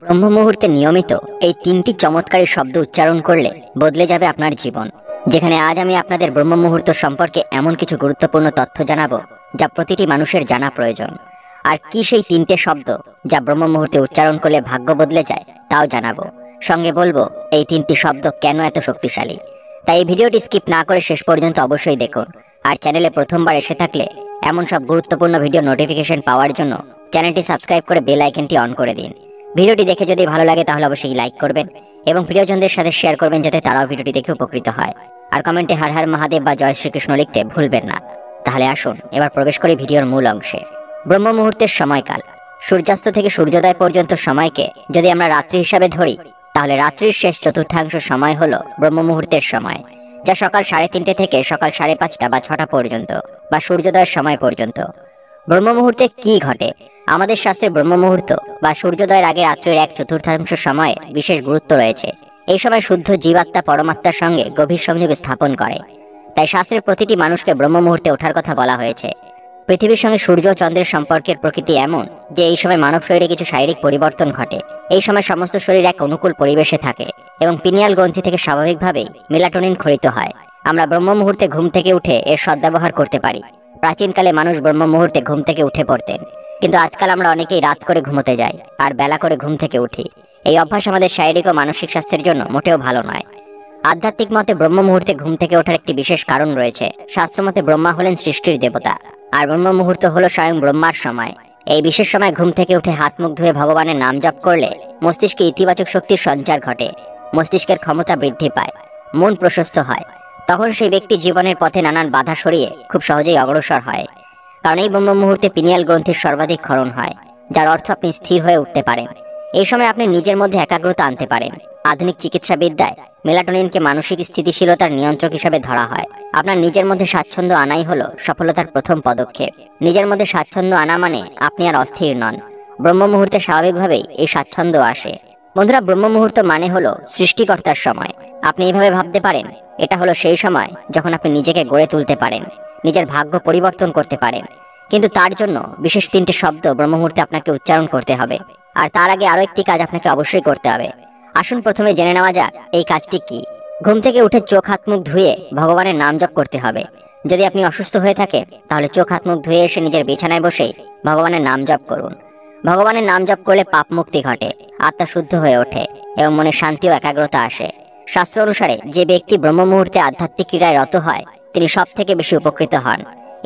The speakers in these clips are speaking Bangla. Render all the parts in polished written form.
ব্রহ্ম মুহূর্তে নিয়মিত এই তিনটি চমৎকারী শব্দ উচ্চারণ করলে বদলে যাবে আপনার জীবন। যেখানে আজ আমি আপনাদের ব্রহ্ম মুহূর্ত সম্পর্কে এমন কিছু গুরুত্বপূর্ণ তথ্য জানাবো যা প্রতিটি মানুষের জানা প্রয়োজন। আর কি সেই তিনটে শব্দ যা ব্রহ্ম মুহূর্তে উচ্চারণ করলে ভাগ্য বদলে যায় তাও জানাবো। সঙ্গে বলবো এই তিনটি শব্দ কেন এত শক্তিশালী। তাই এই ভিডিওটি স্কিপ না করে শেষ পর্যন্ত অবশ্যই দেখুন। আর চ্যানেলে প্রথমবার এসে থাকলে এমন সব গুরুত্বপূর্ণ ভিডিও নোটিফিকেশন পাওয়ার জন্য চ্যানেলটি সাবস্ক্রাইব করে বেল আইকনটি অন করে দিন। ভিডিওটি দেখে যদি ভালো লাগে তাহলে অবশ্যই লাইক করবেন এবং প্রিয়জনদের সাথে শেয়ার করবেন যাতে তারাও ভিডিওটি দেখে উপকৃত হয়। আর কমেন্টে হর হর মহাদেব বা জয় শ্রীকৃষ্ণ লিখতে ভুলবেন না। তাহলে আসুন এবার প্রবেশ করি ভিডিওর মূল অংশে। ব্রহ্ম মুহূর্তের সময়কাল। সূর্যাস্ত থেকে সূর্যোদয় পর্যন্ত সময়কে যদি আমরা রাত্রি হিসাবে ধরি তাহলে রাত্রির শেষ চতুর্থাংশ সময় হলো ব্রহ্ম মুহূর্তের সময়, যা সকাল 3:30 থেকে সকাল 5:30 বা 6টা পর্যন্ত বা সূর্যোদয়ের সময় পর্যন্ত। ব্রহ্ম মুহূর্তে কি ঘটে? আমাদের শাস্ত্রে ব্রহ্ম মুহূর্ত বা সূর্যোদয়ের আগে রাত্রির 1/4 সময়ে বিশেষ গুরুত্ব রয়েছে। এই সময় শুদ্ধ জীবাত্মা পরমাত্মার সঙ্গে গভীর সংযোগ স্থাপন করে। তাই শাস্ত্রের প্রতিটি মানুষকে ব্রহ্ম মুহূর্তে ওঠার কথা বলা হয়েছে। পৃথিবীর সঙ্গে সূর্য ও চন্দ্রের সম্পর্কের প্রকৃতি এমন যে এই সময় মানব শরীরে কিছু শারীরিক পরিবর্তন ঘটে। এই সময় সমস্ত শরীর এক অনুকূল পরিবেশে থাকে এবং পিনিয়াল গ্রন্থি থেকে স্বাভাবিকভাবেই মেলাটোনিন ক্ষরিত হয়। আমরা ব্রহ্ম মুহূর্তে ঘুম থেকে উঠে এর সদ্ব্যবহার করতে পারি। প্রাচীনকালে মানুষ ব্রহ্ম মুহূর্তে ঘুম থেকে উঠে পড়তেন, কিন্তু আজকাল আমরা অনেকেই রাত করে ঘুমোতে যাই আর বেলা করে ঘুম থেকে উঠি। এই অভ্যাস আমাদের শারীরিক ও মানসিক স্বাস্থ্যের জন্য মোটেও ভালো নয়। আধ্যাত্মিক মতে ব্রহ্ম মুহূর্তে ঘুম থেকে ওঠার একটি বিশেষ কারণ রয়েছে। শাস্ত্রমতে ব্রহ্মা হলেন সৃষ্টির দেবতা, আর ব্রহ্ম মুহূর্ত হলো স্বয়ং ব্রহ্মার সময়। এই বিশেষ সময় ঘুম থেকে উঠে হাত মুখ ধুয়ে ভগবানের নাম জপ করলে মস্তিষ্কে ইতিবাচক শক্তির সঞ্চার ঘটে, মস্তিষ্কের ক্ষমতা বৃদ্ধি পায়, মন প্রশস্ত হয়। তখন সেই ব্যক্তি জীবনের পথে নানান বাধা সরিয়ে খুব সহজেই অগ্রসর হয়। কারণ এই ব্রহ্ম মুহূর্তে পিনিয়াল গ্রন্থির সর্বাধিক ক্ষরণ হয়, যার অর্থ আপনি স্থির হয়ে উঠতে পারেন। এই সময় আপনি নিজের মধ্যে একাগ্রতা আনতে পারেন। আধুনিক চিকিৎসা বিদ্যায় মেলাটোনিনকে মানসিক স্থিতিশীলতার নিয়ন্ত্রক হিসেবে ধরা হয়। আপনার নিজের মধ্যে স্বাচ্ছন্দ্য আনাই হলো সফলতার প্রথম পদক্ষেপ। নিজের মধ্যে স্বাচ্ছন্দ্য আনা মানে আপনি আর অস্থির নন। ব্রহ্ম মুহূর্তে স্বাভাবিকভাবেই এই স্বাচ্ছন্দ্য আসে। বন্ধুরা, ব্রহ্ম মুহূর্ত মানে হলো সৃষ্টিকর্তার সময়। আপনি এইভাবে ভাবতে পারেন, এটা হলো সেই সময় যখন আপনি নিজেকে গড়ে তুলতে পারেন, নিজের ভাগ্য পরিবর্তন করতে পারেন। কিন্তু তার জন্য বিশেষ 3টে শব্দ ব্রহ্ম মুহূর্তে আপনাকে উচ্চারণ করতে হবে। আর তার আগে আরো একটি কাজ আপনাকে অবশ্যই করতে হবে। আসুন প্রথমে জেনে নেওয়া যাক এই কাজটি কি। ঘুম থেকে উঠে চোখ হাত মুখ ধুয়ে ভগবানের নাম জপ করতে হবে। যদি আপনি অসুস্থ হয়ে থাকেন তাহলে চোখ হাত মুখ ধুয়ে এসে নিজের বিছানায় বসেই ভগবানের নাম জপ করুন। ভগবানের নাম জপ করলে পাপ মুক্তি ঘটে, আত্মা শুদ্ধ হয়ে ওঠে এবং মনে শান্তি ও একাগ্রতা আসে। শাস্ত্র অনুসারে যে ব্যক্তি ব্রহ্ম মুহূর্তে আধ্যাত্মিক ক্রীড়ায় রত হয় তিনি সব থেকে বেশি উপকৃত হন।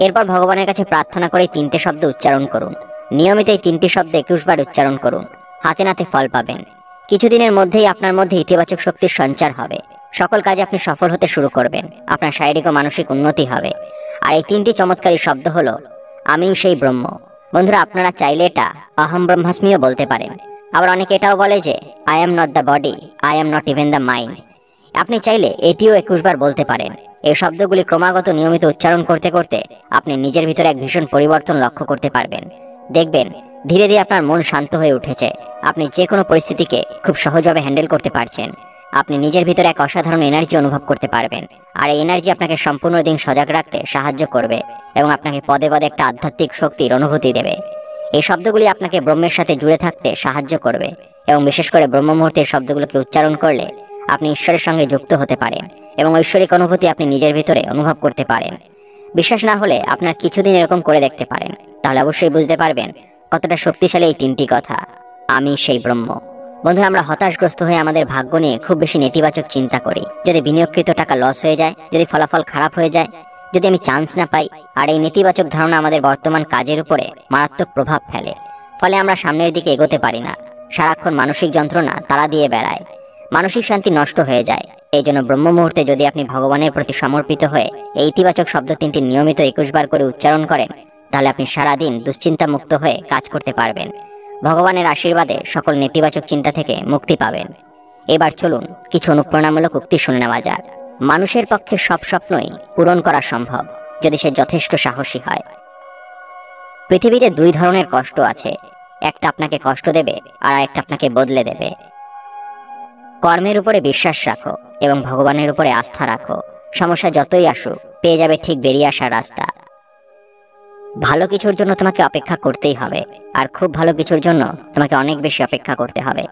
এরপর ভগবানের কাছে প্রার্থনা করে 3টে শব্দ উচ্চারণ করুন। নিয়মিত এই 3টি শব্দ 21 বার উচ্চারণ করুন। হাতে নাতে ফল পাবেন। কিছুদিনের মধ্যেই আপনার মধ্যে ইতিবাচক শক্তির সঞ্চার হবে। সকল কাজে আপনি সফল হতে শুরু করবেন। আপনার শারীরিক ও মানসিক উন্নতি হবে। আর এই 3টি চমৎকারী শব্দ হলো আমি সেই ব্রহ্ম। বন্ধুরা, আপনারা চাইলে এটা অহম ব্রহ্মাস্মিও বলতে পারেন। আবার অনেকে এটাও বলে যে I am not the body, I am not even the mind. আপনি চাইলে এটিও 21 বার বলতে পারেন। এই শব্দগুলি ক্রমাগত নিয়মিত উচ্চারণ করতে করতে আপনি নিজের ভিতরে এক ভীষণ পরিবর্তন লক্ষ্য করতে পারবেন। দেখবেন ধীরে ধীরে আপনার মন শান্ত হয়ে উঠেছে। আপনি যে কোনো পরিস্থিতিকে খুব সহজভাবে হ্যান্ডেল করতে পারছেন। আপনি নিজের ভিতরে এক অসাধারণ এনার্জি অনুভব করতে পারবেন। আর এই এনার্জি আপনাকে সম্পূর্ণ দিন সজাগ রাখতে সাহায্য করবে এবং আপনাকে পদে পদে একটা আধ্যাত্মিক শক্তির অনুভূতি দেবে। এই শব্দগুলি আপনাকে ব্রহ্মের সাথে জুড়ে থাকতে সাহায্য করবে এবং বিশেষ করে ব্রহ্ম মুহূর্তের শব্দগুলোকে উচ্চারণ করলে আপনি ঈশ্বরের সঙ্গে যুক্ত হতে পারেন এবং ঐশ্বরিক অনুভূতি আপনি নিজের ভিতরে অনুভব করতে পারেন। বিশ্বাস না হলে আপনার কিছুদিন এরকম করে দেখতে পারেন, তাহলে অবশ্যই বুঝতে পারবেন কতটা শক্তিশালী এই 3টি কথা। আমি সেই ব্রহ্ম। বন্ধুরা, আমরা হতাশগ্রস্ত হয়ে আমাদের ভাগ্য নিয়ে খুব বেশি নেতিবাচক চিন্তা করি। যদি বিনিয়োগকৃত টাকা লস হয়ে যায়, যদি ফলাফল খারাপ হয়ে যায়, যদি আমি চান্স না পাই। আর এই নেতিবাচক ধারণা আমাদের বর্তমান কাজের উপরে মারাত্মক প্রভাব ফেলে। ফলে আমরা সামনের দিকে এগোতে পারি না। সারাক্ষণ মানসিক যন্ত্রণা তাড়া দিয়ে বেড়ায়, মানসিক শান্তি নষ্ট হয়ে যায়। এই জন্য ব্রহ্ম মুহূর্তে যদি আপনি ভগবানের প্রতি সমর্পিত হয়ে এই ইতিবাচক শব্দ 3টি নিয়মিত 21 বার করে উচ্চারণ করেন তাহলে আপনি সারাদিন দুশ্চিন্তা মুক্ত হয়ে কাজ করতে পারবেন। ভগবানের আশীর্বাদে সকল নেতিবাচক চিন্তা থেকে মুক্তি পাবেন। এবার চলুন কিছু অনুপ্রেরণামূলক উক্তি শুনে নেওয়া যাক। মানুষের পক্ষে সব স্বপ্নই পূরণ করা সম্ভব যদি সে যথেষ্ট সাহসী হয়। পৃথিবীতে 2 ধরনের কষ্ট আছে, একটা আপনাকে কষ্ট দেবে আর একটা আপনাকে বদলে দেবে। কর্মের উপরে বিশ্বাস রাখো এবং ভগবানের উপরে আস্থা রাখো। সমস্যা যতই আসুক পেয়ে যাবে ঠিক বেরিয়ে আসার রাস্তা। ভালো কিছুর জন্য তোমাকে অপেক্ষা করতেই হবে, আর খুব ভালো কিছুর জন্য তোমাকে অনেক বেশি অপেক্ষা করতে হবে।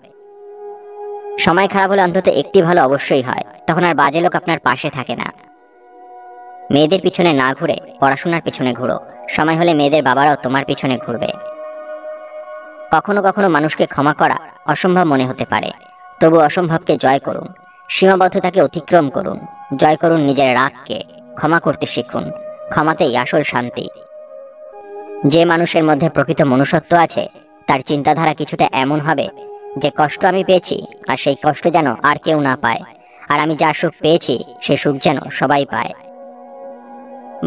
সময় খারাপ হলে অন্তত একটি ভালো অবশ্যই হয়, তখন আর বাজে লোক আপনার পাশে থাকে না। মেয়েদের পিছনে না ঘুরে পড়াশোনার পিছনে ঘুরো, সময় হলে মেয়েদের বাবারাও তোমার পিছনে ঘুরবে। কখনো কখনো মানুষকে ক্ষমা করা অসম্ভব মনে হতে পারে, তবু অসম্ভবকে জয় করুন, সীমাবদ্ধতাকে অতিক্রম করুন, জয় করুন নিজের রাগকে, ক্ষমা করতে শিখুন, ক্ষমাতেই আসল শান্তি। যে মানুষের মধ্যে প্রকৃত মনুষ্যত্ব আছে তার চিন্তাধারা কিছুটা এমন হবে যে কষ্ট আমি পেয়েছি আর সেই কষ্ট যেন আর কেউ না পায়, আর আমি যা সুখ পেয়েছি সে সুখ যেন সবাই পায়।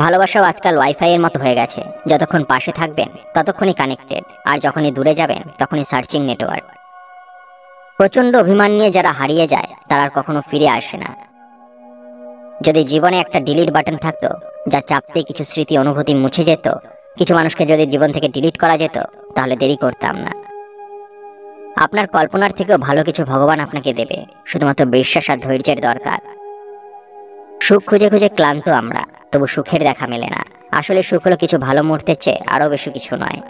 ভালোবাসাও আজকাল ওয়াইফাই এর মতো হয়ে গেছে, যতক্ষণ পাশে থাকবেন ততক্ষণই কানেক্টেড, আর যখনই দূরে যাবেন তখনই সার্চিং নেটওয়ার্ক। প্রচন্ড অভিমান নিয়ে যারা হারিয়ে যায় তারা আর কখনো ফিরে আসে না। যদি জীবনে একটা ডিলিট বাটন থাকতো, যা চাপতে কিছু স্মৃতি অনুভূতি মুছে যেত, কিছু মানুষকে যদি জীবন থেকে ডিলিট করা যেত, তাহলে দেরি করতাম না। আপনার কল্পনার থেকেও ভালো কিছু ভগবান আপনাকে দেবে, শুধুমাত্র বিশ্বাস আর ধৈর্যের দরকার। সুখ খুঁজে খুঁজে ক্লান্ত আমরা, তবু সুখের দেখা মেলে না। আসলে সুখ হলো কিছু ভালো মুহূর্তের চেয়ে আরো বেশি কিছু নয়।